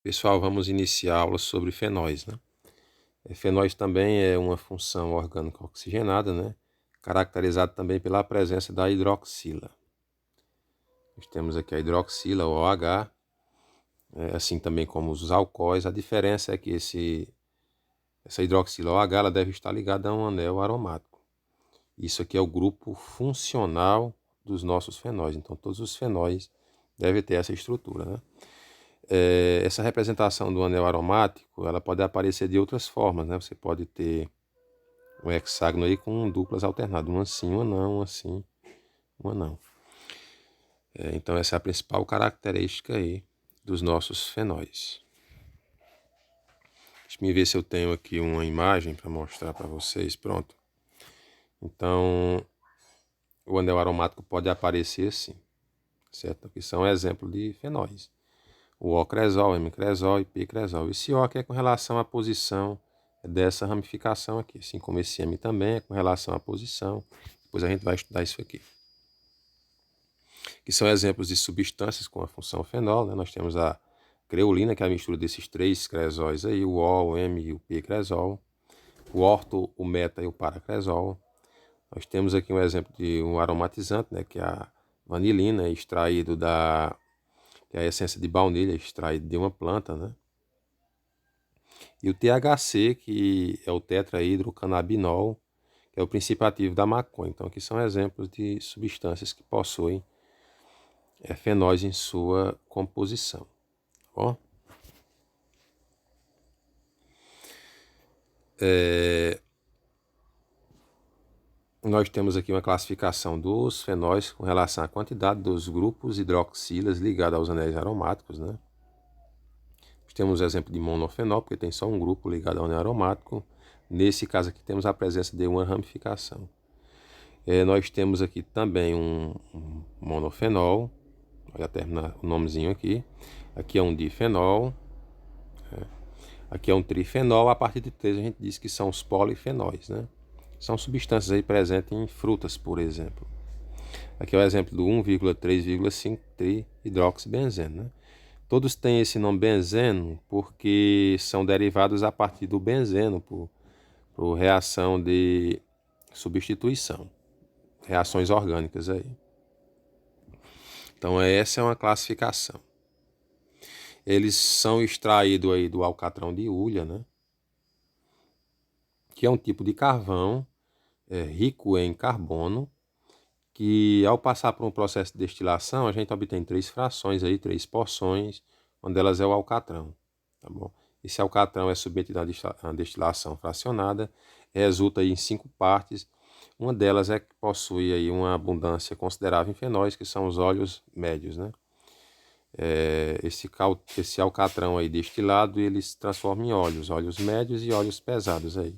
Pessoal, vamos iniciar a aula sobre fenóis, né? Fenóis também é uma função orgânica oxigenada, né? Caracterizada também pela presença da hidroxila. Nós temos aqui a hidroxila, o OH, assim também como os alcoóis. A diferença é que essa hidroxila OH ela deve estar ligada a um anel aromático. Isso aqui é o grupo funcional dos nossos fenóis. Então, todos os fenóis devem ter essa estrutura, né? Essa representação do anel aromático, ela pode aparecer de outras formas, né? Você pode ter um hexágono aí com duplas alternadas, uma sim, uma não, uma sim, uma não. Então essa é a principal característica aí dos nossos fenóis. Deixa eu ver se eu tenho aqui uma imagem para mostrar para vocês. Pronto. Então, o anel aromático pode aparecer assim, certo? Aqui são exemplos de fenóis. O O-cresol, M-cresol e P-cresol. Esse O aqui é com relação à posição dessa ramificação aqui, assim como esse M também é com relação à posição. Depois a gente vai estudar isso aqui. Que são exemplos de substâncias com a função fenol, né? Nós temos a creolina, que é a mistura desses três cresóis aí, o O, o M e o P-cresol. O orto, o meta e o paracresol. Nós temos aqui um exemplo de um aromatizante, né? Que é a vanilina, extraído que é a essência de baunilha extraída de uma planta, né? E o THC, que é o tetrahidrocannabinol, que é o princípio ativo da maconha. Então, aqui são exemplos de substâncias que possuem fenóis em sua composição. Tá bom? Nós temos aqui uma classificação dos fenóis com relação à quantidade dos grupos hidroxilas ligados aos anéis aromáticos, né? Temos o exemplo de monofenol, porque tem só um grupo ligado ao anel aromático. Nesse caso aqui temos a presença de uma ramificação. Nós temos aqui também um monofenol, olha terminar o nomezinho aqui. Aqui é um difenol, aqui é um trifenol. A partir de 3 a gente diz que são os polifenóis, né? São substâncias aí presentes em frutas, por exemplo. Aqui é o exemplo do 1,3,5 trihidroxibenzeno, né? Todos têm esse nome benzeno porque são derivados a partir do benzeno por reação de substituição, reações orgânicas aí. Então essa é uma classificação. Eles são extraídos aí do alcatrão de hulha, né? Que é um tipo de carvão rico em carbono, que ao passar por um processo de destilação, a gente obtém 3 frações aí, 3 porções, uma delas é o alcatrão, tá bom? Esse alcatrão é submetido a uma destilação fracionada, resulta aí em 5 partes. Uma delas é que possui aí uma abundância considerável em fenóis, que são os óleos médios, né? Esse alcatrão aí destilado, ele se transforma em óleos médios e óleos pesados aí.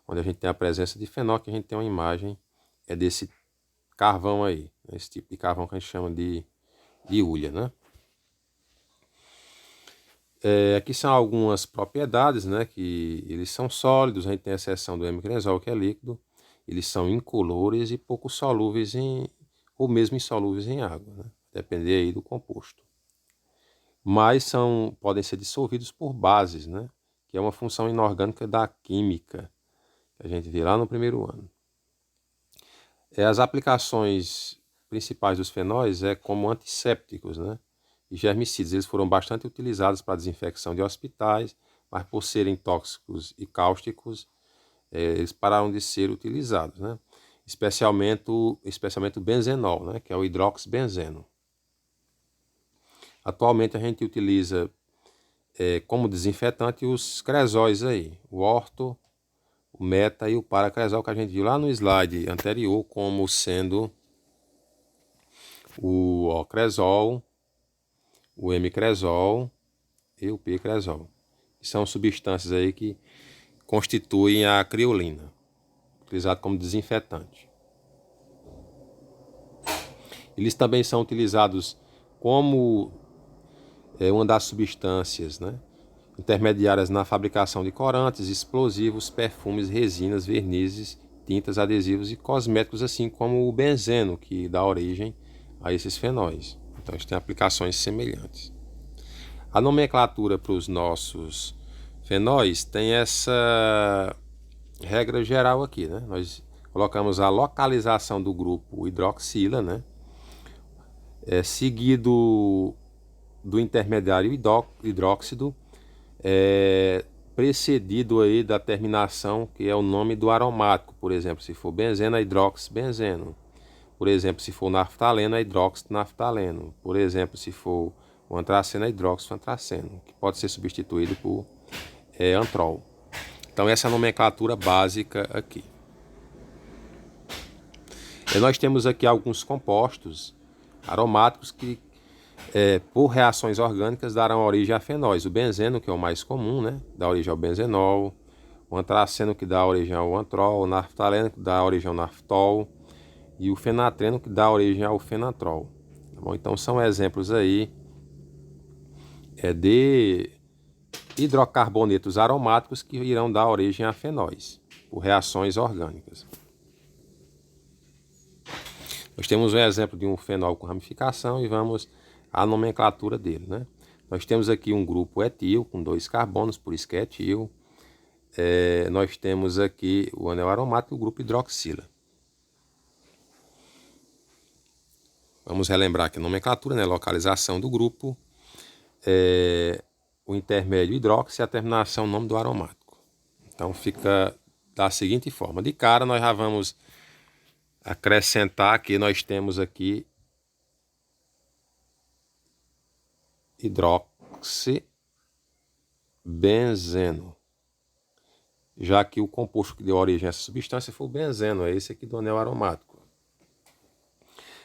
Onde a gente tem a presença de fenol, que a gente tem uma imagem desse carvão aí, esse tipo de carvão que a gente chama de hulha, né? Aqui são algumas propriedades, né? Que eles são sólidos, a gente tem a exceção do M-cresol, que é líquido. Eles são incolores e pouco solúveis ou mesmo insolúveis em água, né? Depender aí do composto. Mas podem ser dissolvidos por bases, né? Que é uma função inorgânica da química, que a gente vê lá no primeiro ano. As aplicações principais dos fenóis como antissépticos, né? E germicidas. Eles foram bastante utilizados para a desinfecção de hospitais, mas por serem tóxicos e cáusticos, eles pararam de ser utilizados, né? Especialmente o benzenol, né? Que é o hidroxibenzeno. Atualmente a gente utiliza como desinfetante os cresóis aí, o orto, o meta e o paracresol, que a gente viu lá no slide anterior como sendo o O-cresol, o M-cresol e o P-cresol. São substâncias aí que constituem a criolina, utilizada como desinfetante. Eles também são utilizados como uma das substâncias, né, intermediárias na fabricação de corantes, explosivos, perfumes, resinas, vernizes, tintas, adesivos e cosméticos, assim como o benzeno, que dá origem a esses fenóis. Então, eles têm aplicações semelhantes. A nomenclatura para os nossos fenóis tem essa regra geral aqui, né? Nós colocamos a localização do grupo hidroxila, né? Seguido do intermediário hidróxido, precedido aí da terminação, que é o nome do aromático. Por exemplo, se for benzeno, é hidroxibenzeno. Por exemplo, se for naftaleno, é hidroxinaftaleno. Por exemplo, se for o antraceno, é hidroxiantraceno, que pode ser substituído por antrol. Então, essa é a nomenclatura básica aqui. E nós temos aqui alguns compostos aromáticos que, por reações orgânicas, darão origem a fenóis. O benzeno, que é o mais comum, né, dá origem ao benzenol. O antraceno, que dá origem ao antrol. O naftaleno, que dá origem ao naftol. E o fenatreno, que dá origem ao fenatrol. Tá bom? Então, são exemplos aí de hidrocarbonetos aromáticos que irão dar origem a fenóis, por reações orgânicas. Nós temos um exemplo de um fenol com ramificação e vamos à nomenclatura dele, né? Nós temos aqui um grupo etil com 2 carbonos, por isso que é etil. Nós temos aqui o anel aromático e o grupo hidroxila. Vamos relembrar aqui a nomenclatura, né? Localização do grupo, o intermédio hidróxido e a terminação, o nome do aromático. Então fica da seguinte forma. De cara nós já vamos acrescentar que nós temos aqui hidroxibenzeno, já que o composto que deu origem a essa substância foi o benzeno, é esse aqui do anel aromático.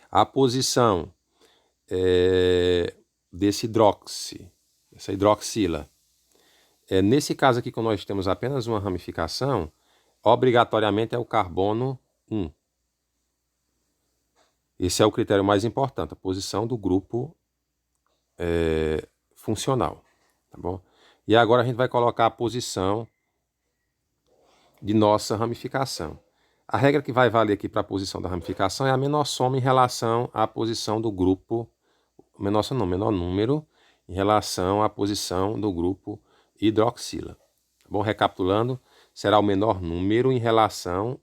A posição desse essa hidroxila, nesse caso aqui, quando nós temos apenas uma ramificação, obrigatoriamente é o carbono 1. Esse é o critério mais importante, a posição do grupo funcional, tá bom? E agora a gente vai colocar a posição de nossa ramificação. A regra que vai valer aqui para a posição da ramificação é a menor soma em relação à posição do grupo, menor número em relação à posição do grupo hidroxila. Tá bom? Recapitulando, será o menor número em relação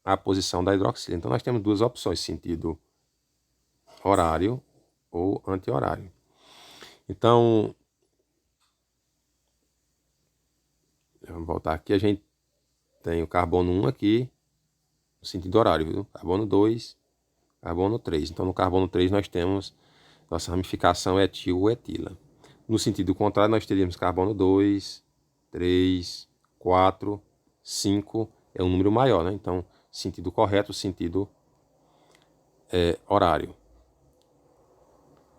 à posição da hidroxila. Então nós temos duas opções, sentido horário ou anti-horário. Então, vamos voltar aqui, a gente tem o carbono 1 aqui, no sentido horário, viu? Carbono 2, carbono 3. Então, no carbono 3 nós temos nossa ramificação etil ou etila. No sentido contrário, nós teríamos carbono 2, 3, 4, 5, é um número maior, né? Então, sentido correto, sentido horário.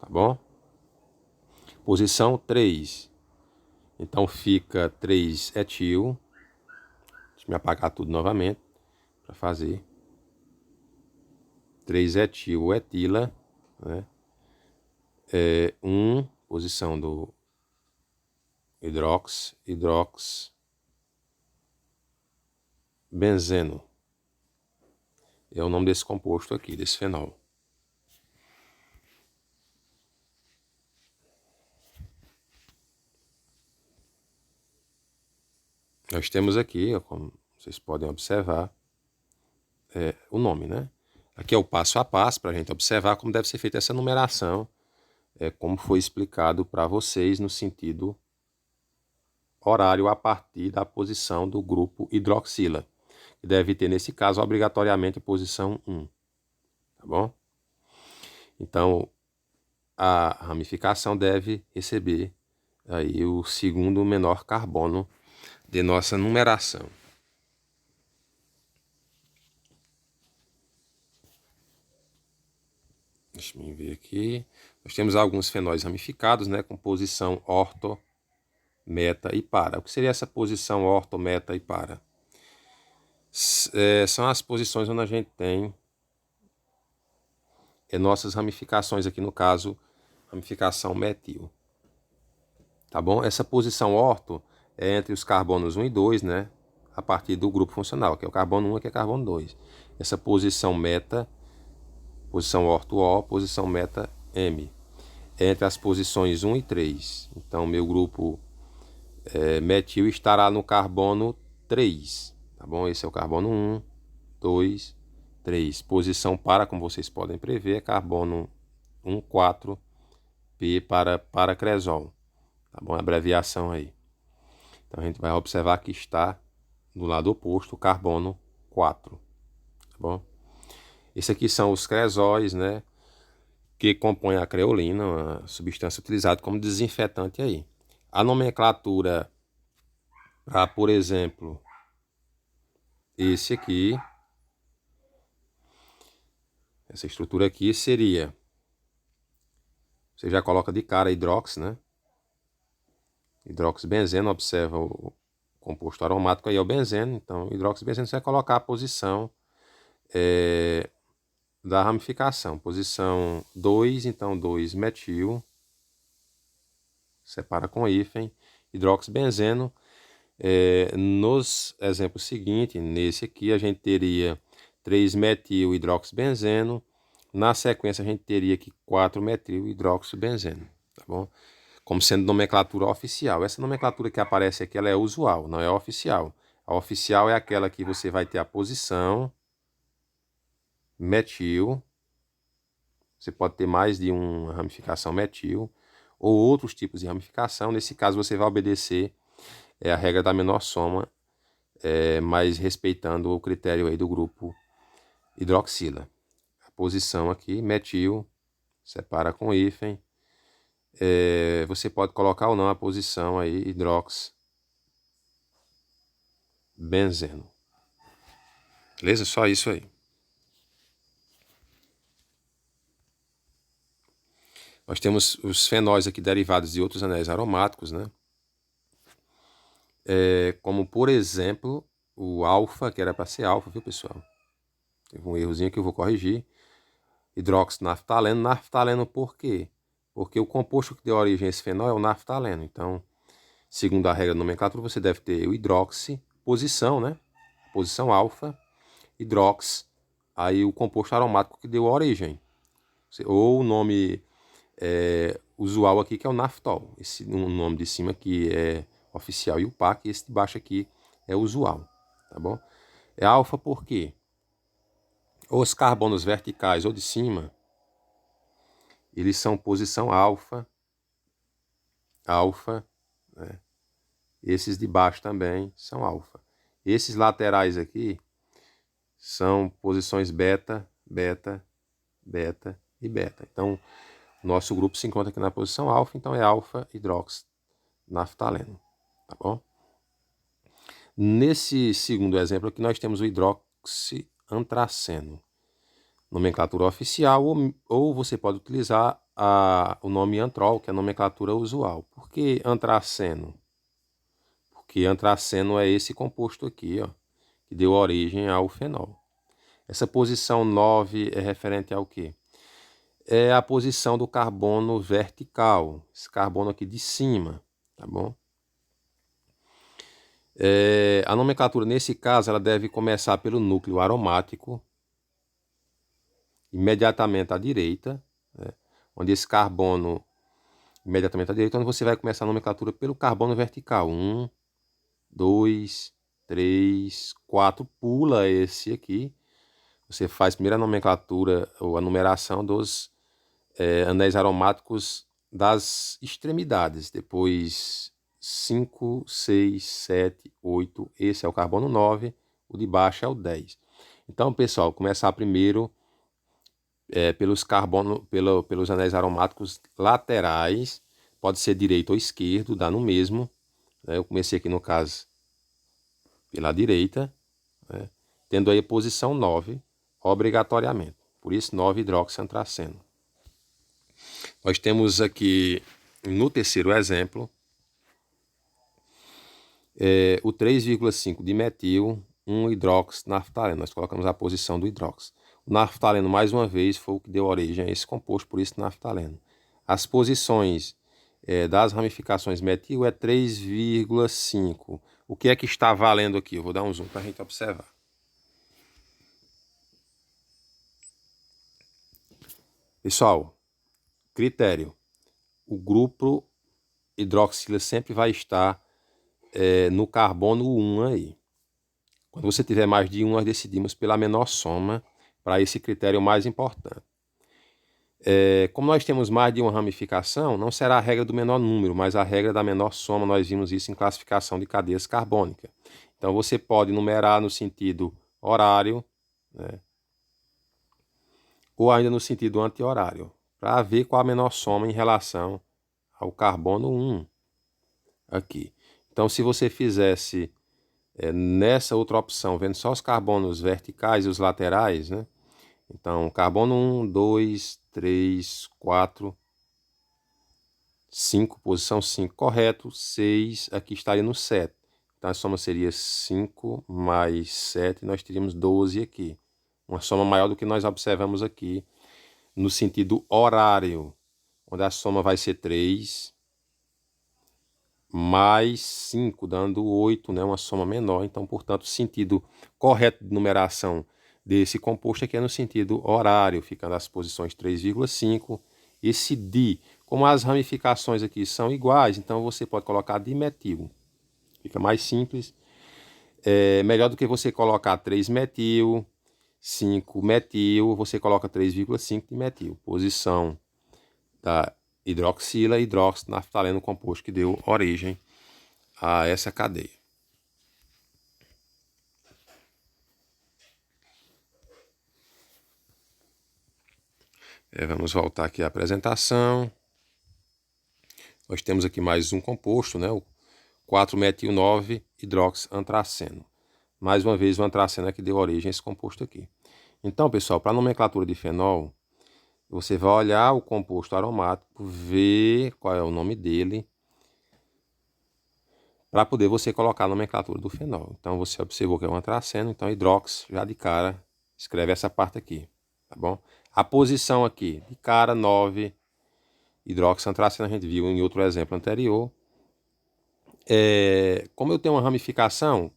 Tá bom? Posição 3. Então, fica 3 etil. Deixa eu me apagar tudo novamente para fazer. 3 etil ou etila, né? 1, posição do hidroxibenzeno. É o nome desse composto aqui, desse fenol. Nós temos aqui, como vocês podem observar, o nome, né? Aqui é o passo a passo para a gente observar como deve ser feita essa numeração, como foi explicado para vocês no sentido horário a partir da posição do grupo hidroxila, que deve ter, nesse caso, obrigatoriamente a posição 1. Tá bom? Então, a ramificação deve receber aí o segundo menor carbono de nossa numeração. Deixa eu ver aqui. Nós temos alguns fenóis ramificados, né, com posição orto, meta e para. O que seria essa posição orto, meta e para? São as posições onde a gente tem nossas ramificações, aqui no caso, ramificação metil. Tá bom? Essa posição orto é entre os carbonos 1 e 2, né? A partir do grupo funcional, que é o carbono 1 e que é carbono 2. Essa posição meta, posição orto O, posição meta M. entre as posições 1 e 3. Então, meu grupo metil estará no carbono 3, tá bom? Esse é o carbono 1, 2, 3. Posição para, como vocês podem prever, é carbono 1, 4, P para cresol, tá bom? A abreviação aí. Então, a gente vai observar que está do lado oposto o carbono 4, tá bom? Esses aqui são os cresóis, né? Que compõem a creolina, uma substância utilizada como desinfetante aí. A nomenclatura para, por exemplo, esse aqui, essa estrutura aqui seria, você já coloca de cara hidrox, né? Hidroxibenzeno, observa o composto aromático aí é o benzeno, então hidroxibenzeno você vai colocar a posição da ramificação. Posição 2, então 2-metil, separa com hífen, hidroxibenzeno. Nos exemplos seguintes, nesse aqui a gente teria 3-metil hidroxibenzeno, na sequência a gente teria aqui 4-metil hidroxibenzeno, tá bom? Como sendo nomenclatura oficial. Essa nomenclatura que aparece aqui, ela é usual, não é oficial. A oficial é aquela que você vai ter a posição, metil, você pode ter mais de uma ramificação metil, ou outros tipos de ramificação. Nesse caso você vai obedecer a regra da menor soma, mas respeitando o critério aí do grupo hidroxila. A posição aqui, metil, separa com hífen. Você pode colocar ou não a posição aí, hidroxibenzeno. Beleza? Só isso aí. Nós temos os fenóis aqui derivados de outros anéis aromáticos, né? Como, por exemplo, o alfa, que era para ser alfa, viu, pessoal? Teve um errozinho que eu vou corrigir. Hidroxinaftaleno. Naftaleno por quê? Porque o composto que deu origem a esse fenol é o naftaleno. Então, segundo a regra da nomenclatura, você deve ter o hidroxi, posição, né? Posição alfa, hidrox, aí o composto aromático que deu origem. Ou o nome usual aqui, que é o naftol. Esse o nome de cima aqui é oficial IUPAC, e esse de baixo aqui é usual, tá bom? É alfa por quê? Os carbonos verticais ou de cima, eles são posição alfa, né? Esses de baixo também são alfa. Esses laterais aqui são posições beta, beta, beta e beta. Então, nosso grupo se encontra aqui na posição alfa, então é alfa hidroxinaftaleno, tá bom? Nesse segundo exemplo aqui nós temos o hidroxiantraceno, nomenclatura oficial, ou você pode utilizar o nome antrol, que é a nomenclatura usual. Por que antraceno? Porque antraceno é esse composto aqui, ó, que deu origem ao fenol. Essa posição 9 é referente ao quê? É a posição do carbono vertical, esse carbono aqui de cima, tá bom? A nomenclatura nesse caso ela deve começar pelo núcleo aromático, imediatamente à direita, né? Onde esse carbono imediatamente à direita, onde você vai começar a nomenclatura pelo carbono vertical. 1, 2, 3, 4, pula esse aqui. Você faz primeiro a nomenclatura ou a numeração dos anéis aromáticos das extremidades. Depois 5, 6, 7, 8. Esse é o carbono 9. O de baixo é o 10. Então, pessoal, começar primeiro pelos anéis aromáticos laterais. Pode ser direito ou esquerdo, dá no mesmo. Eu comecei aqui, no caso, pela direita, né? Tendo aí a posição 9, obrigatoriamente. Por isso, 9 hidroxiantraceno. Nós temos aqui, no terceiro exemplo, o 3,5 de metil, 1 hidroxinaftaleno. Nós colocamos a posição do hidrox. O naftaleno, mais uma vez, foi o que deu origem a esse composto, por isso naftaleno. As posições das ramificações metil é 3,5. O que é que está valendo aqui? Eu vou dar um zoom para a gente observar. Pessoal, critério. o grupo hidroxila sempre vai estar no carbono 1 aí. Quando você tiver mais de 1, nós decidimos pela menor soma para esse critério mais importante. Como nós temos mais de uma ramificação, não será a regra do menor número, mas a regra da menor soma. Nós vimos isso em classificação de cadeias carbônicas. Então você pode numerar no sentido horário, né, ou ainda no sentido anti-horário, para ver qual a menor soma em relação ao carbono 1 aqui. Então, se você fizesse nessa outra opção, vendo só os carbonos verticais e os laterais, né? Então, carbono 1, 2, 3, 4, 5, posição 5, correto, 6, aqui estaria no 7. Então, a soma seria 5 mais 7, nós teríamos 12 aqui. Uma soma maior do que nós observamos aqui, no sentido horário, onde a soma vai ser 3 mais 5, dando 8, né? Uma soma menor. Então, portanto, o sentido correto de numeração desse composto aqui é no sentido horário, ficando as posições 3,5. Esse di, como as ramificações aqui são iguais, então você pode colocar dimetil. Fica mais simples. Melhor do que você colocar 3-metil, 5-metil, você coloca 3,5 de metil. Posição da hidroxila, hidróxido, naftaleno, composto que deu origem a essa cadeia. Vamos voltar aqui à apresentação. Nós temos aqui mais um composto, né? O 4-metil-9-hidroxiantraceno. Mais uma vez, o antraceno é que deu origem a esse composto aqui. Então, pessoal, para a nomenclatura de fenol, você vai olhar o composto aromático, ver qual é o nome dele, para poder você colocar a nomenclatura do fenol. Então, você observou que é um antraceno, então hidrox, já de cara, escreve essa parte aqui, tá bom? A posição aqui, de cara, 9, hidroxiantraceno, a gente viu em outro exemplo anterior. Como eu tenho uma ramificação,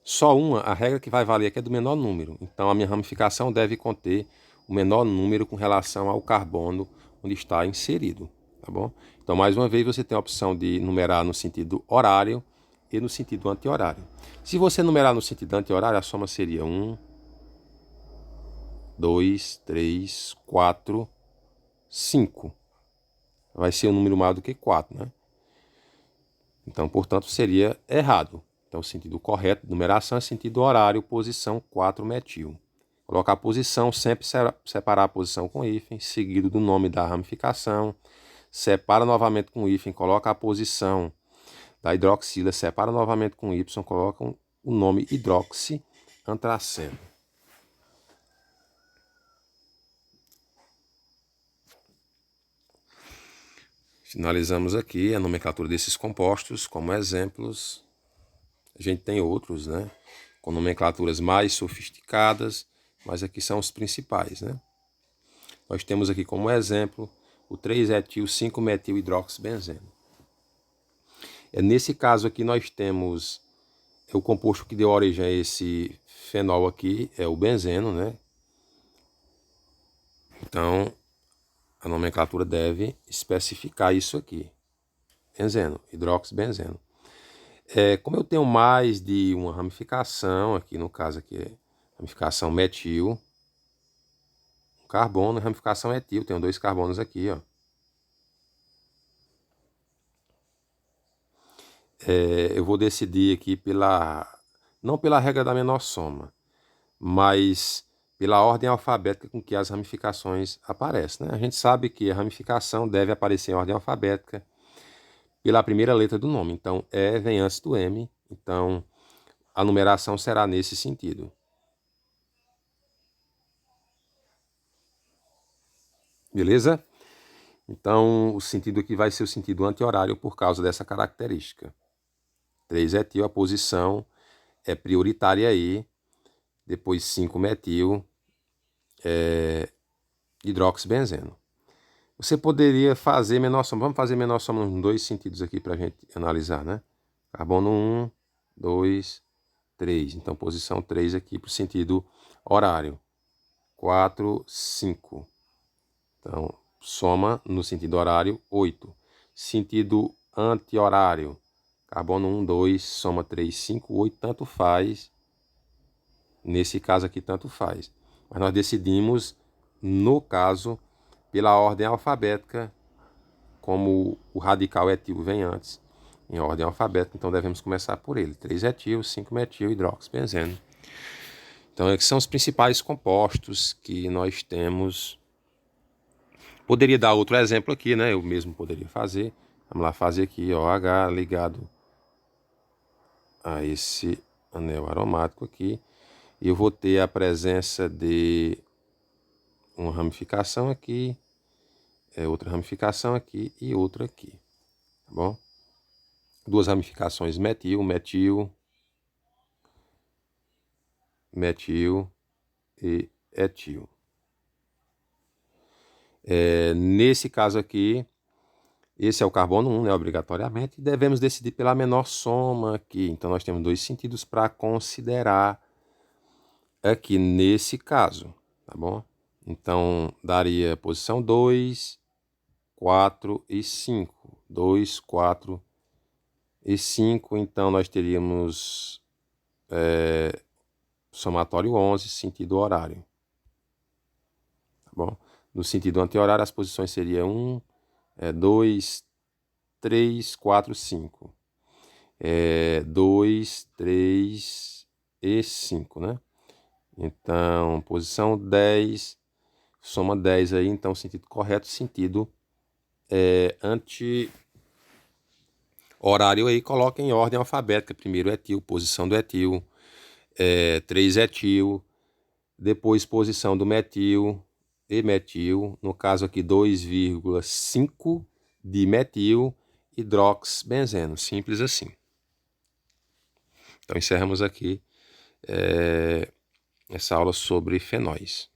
só uma, a regra que vai valer aqui é do menor número. Então, a minha ramificação deve conter o menor número com relação ao carbono onde está inserido, tá bom? Então, mais uma vez, você tem a opção de numerar no sentido horário e no sentido anti-horário. Se você numerar no sentido anti-horário, a soma seria 1, 2, 3, 4, 5. Vai ser um número maior do que 4, né? Então, portanto, seria errado. Então, o sentido correto de numeração é sentido horário, posição 4-metil. Colocar a posição, sempre separar a posição com hífen, seguido do nome da ramificação. Separa novamente com hífen, coloca a posição da hidroxila, separa novamente com Y, coloca o nome hidroxiantraceno. Finalizamos aqui a nomenclatura desses compostos como exemplos. A gente tem outros, né, com nomenclaturas mais sofisticadas, mas aqui são os principais, né? Nós temos aqui como exemplo o 3-etil-5-metil-hidroxibenzeno. Nesse caso aqui nós temos o composto que deu origem a esse fenol aqui, é o benzeno, né? Então, a nomenclatura deve especificar isso aqui. Benzeno, hidroxibenzeno. Como eu tenho mais de uma ramificação, aqui no caso aqui é ramificação metil, carbono, ramificação etil, tenho 2 carbonos aqui, ó. Eu vou decidir aqui não pela regra da menor soma, mas pela ordem alfabética com que as ramificações aparecem, né? A gente sabe que a ramificação deve aparecer em ordem alfabética pela primeira letra do nome. Então, E vem antes do M, então a numeração será nesse sentido. Beleza? Então, o sentido aqui vai ser o sentido anti-horário por causa dessa característica. 3-etil, a posição é prioritária aí, depois 5-metil, hidroxibenzeno. Você poderia fazer menor soma, vamos fazer menor soma nos 2 sentidos aqui para a gente analisar, né? Carbono 1, 2, 3. Então, posição 3 aqui para o sentido horário. 4, 5. Então, soma no sentido horário 8. Sentido anti-horário. Carbono 1, 2, soma 3, 5, 8, tanto faz. Nesse caso aqui, tanto faz. Mas nós decidimos, no caso, pela ordem alfabética, como o radical etil vem antes, em ordem alfabética, então devemos começar por ele. 3-etil, 5-metil, hidroxibenzeno. Então, esses são os principais compostos que nós temos. Poderia dar outro exemplo aqui, né? Eu mesmo poderia fazer. Vamos lá fazer aqui, OH ligado a esse anel aromático aqui. E eu vou ter a presença de uma ramificação aqui, outra ramificação aqui e outra aqui, tá bom? Duas ramificações metil, metil, metil e etil. Nesse caso aqui, esse é o carbono 1, né, obrigatoriamente, e devemos decidir pela menor soma aqui. Então, nós temos dois sentidos para considerar aqui nesse caso, tá bom? Então, daria posição 2, 4 e 5. 2, 4 e 5, então nós teríamos somatório 11, sentido horário. Tá bom? No sentido anti-horário, as posições seriam 1, 2, 3, 4, 5. 2, 3 e 5, né? Então, posição 10, soma 10 aí, então sentido correto, sentido anti-horário aí, coloca em ordem alfabética. Primeiro etil, posição do etil, 3-etil, depois posição do metil e metil, no caso aqui 2,5 de metil, hidroxibenzeno, simples assim. Então encerramos aqui essa aula sobre fenóis.